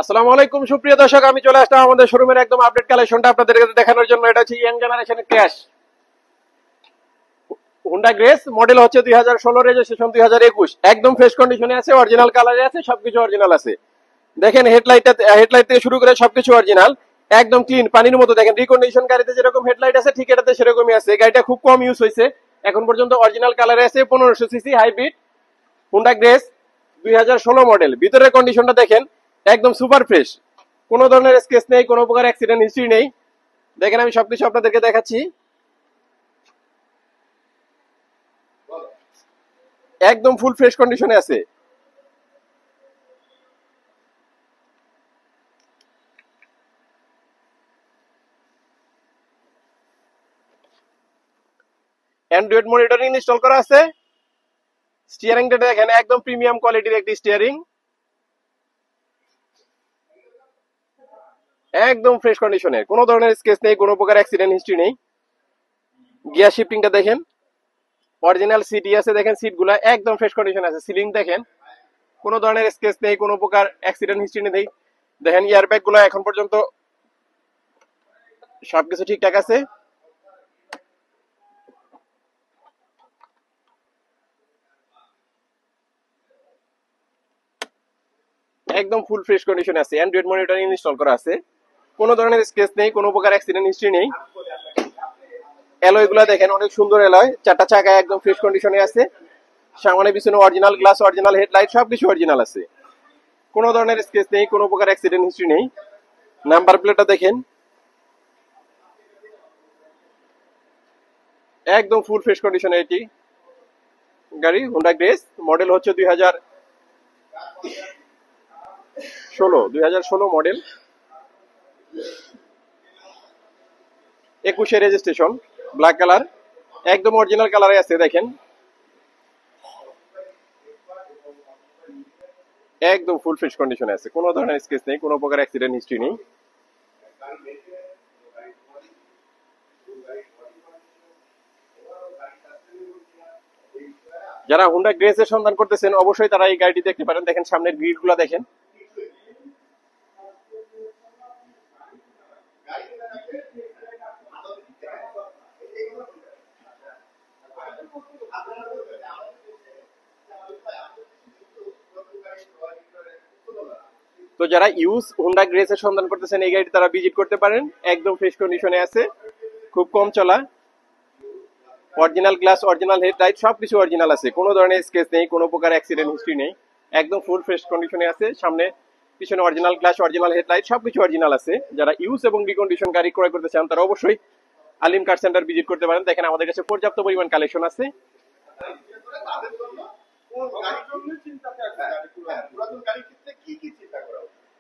আসসালামু আলাইকুম সুপ্রিয় দর্শক, আমি চলে আসলাম আমাদের শোরুমের একদম আপডেট কালেকশনটা আপনাদেরকে দেখানোর জন্য। এটা হচ্ছে ইয়াং জেনারেশনের ক্র্যাশ হুন্ডা গ্রেস, মডেল হচ্ছে 2016, রেজিস্ট্রেশন 2021। একদম ফ্রেশ কন্ডিশনে আছে, অরিজিনাল কালারে আছে, সবকিছু অরিজিনাল আছে। দেখেন হেডলাইট থেকে শুরু করে সবকিছু অরিজিনাল, একদম ক্লিন পানির মতো। দেখেন রিকন্ডিশন গাড়িতে যেরকম হেডলাইট আছে ঠিক এটাতে সেরকমই আছে। গাড়িটা খুব কম ইউজ হয়েছে, এখন পর্যন্ত অরিজিনাল কালারে আছে। 1500 CC hybrid Honda grace 2016 model. ভিতরের কন্ডিশনটা দেখেন, একদম সুপার ফ্রেশ, কোনো ধরনের স্কেচ নেই, কোনো প্রকার অ্যাক্সিডেন্ট হিস্ট্রি নেই। দেখেন আমি সবকিছু আপনাদেরকে দেখাচ্ছি, একদম ফুল ফ্রেশ কন্ডিশনে আছে। অ্যান্ড্রয়েড মনিটরিং ইনস্টল করা আছে। স্টিয়ারিংটা দেখেন, একদম প্রিমিয়াম কোয়ালিটির একটি স্টিয়ারিং, একদম ফ্রেশ কন্ডিশনের, কোনো ধরনের স্কেচ নেই, কোনো প্রকার অ্যাক্সিডেন্ট হিস্ট্রি নেই। গিয়ার শিফটিংটা দেখেন, অরিজিনাল সিটি আছে। দেখেন সিটগুলো একদম ফ্রেশ কন্ডিশন আছে। সিলিং দেখেন, কোনো ধরনের স্কেচ নেই, কোনো প্রকার অ্যাক্সিডেন্ট হিস্ট্রি নেই। দেখেন এয়ারব্যাগ গুলো এখন পর্যন্ত সবকিছু ঠিকঠাক আছে। একদম ফুল ফ্রেশ কন্ডিশনে আছে। অ্যান্ড্রয়েড মনিটরিং ইনস্টল করা আছে, কোনো ধরনের স্কেচ নেই, কোনো প্রকার অ্যাক্সিডেন্ট হিস্ট্রি নেই। অ্যালয় গুলা দেখেন, অনেক সুন্দর অ্যালয়, চারটা চাকা একদম ফ্রেশ কন্ডিশনে আছে। সামনে পিছনে অরিজিনাল গ্লাস, অরিজিনাল হেডলাইট, সবকিছু অরিজিনাল আছে, কোনো ধরনের স্কেচ নেই, কোনো প্রকার অ্যাক্সিডেন্ট হিস্ট্রি নেই। নাম্বার প্লেটটা দেখেন, একদম ফুল ফ্রেশ কন্ডিশনে এটি গাড়ি। হুন্ডা গ্রেস, মডেল হচ্ছে 2016 মডেল, 21 রেজিস্ট্রেশন, ব্ল্যাক কালার, একদম অরিজিনাল কালারে আছে। দেখেন একদম ফুল ফ্রেশ কন্ডিশনে আছে, কোনো ধরনের স্কেচ নেই, কোনো প্রকার অ্যাক্সিডেন্ট হিস্ট্রি নেই। যারা হুন্ডা গ্রেস এর সন্ধান করতেছেন অবশ্যই তারা এই গাড়িটি দেখতে পারেন। দেখেন সামনের গ্রিল গুলা দেখেন, তো যারা ইউজ হুন্ডা গ্রেস এর সন্ধান করতেছেন এই গাড়িটি তারা ভিজিট করতে পারেন। একদম ফ্রেশ কন্ডিশনে আছে, খুব কম চলা, অরিজিনাল গ্লাস, অরিজিনাল হেডলাইট, সবকিছু অরিজিনাল আছে, কোনো ধরনের স্কেচ নেই, কোনো প্রকার অ্যাক্সিডেন্ট হিস্ট্রি নেই। একদম ফুল ফ্রেশ কন্ডিশনে আছে। সামনে পিছনে অরিজিনাল গ্লাস, অরিজিনাল হেডলাইট, সবকিছু অরিজিনাল আছে। যারা ইউজ এবং রিকন্ডিশন গাড়ি ক্রয় করতে চান তারা অবশ্যই আলিম কার সেন্টার ভিজিট করতে পারেন। দেখেন আমাদের কাছে পর্যাপ্ত পরিমাণ কালেকশন আছে।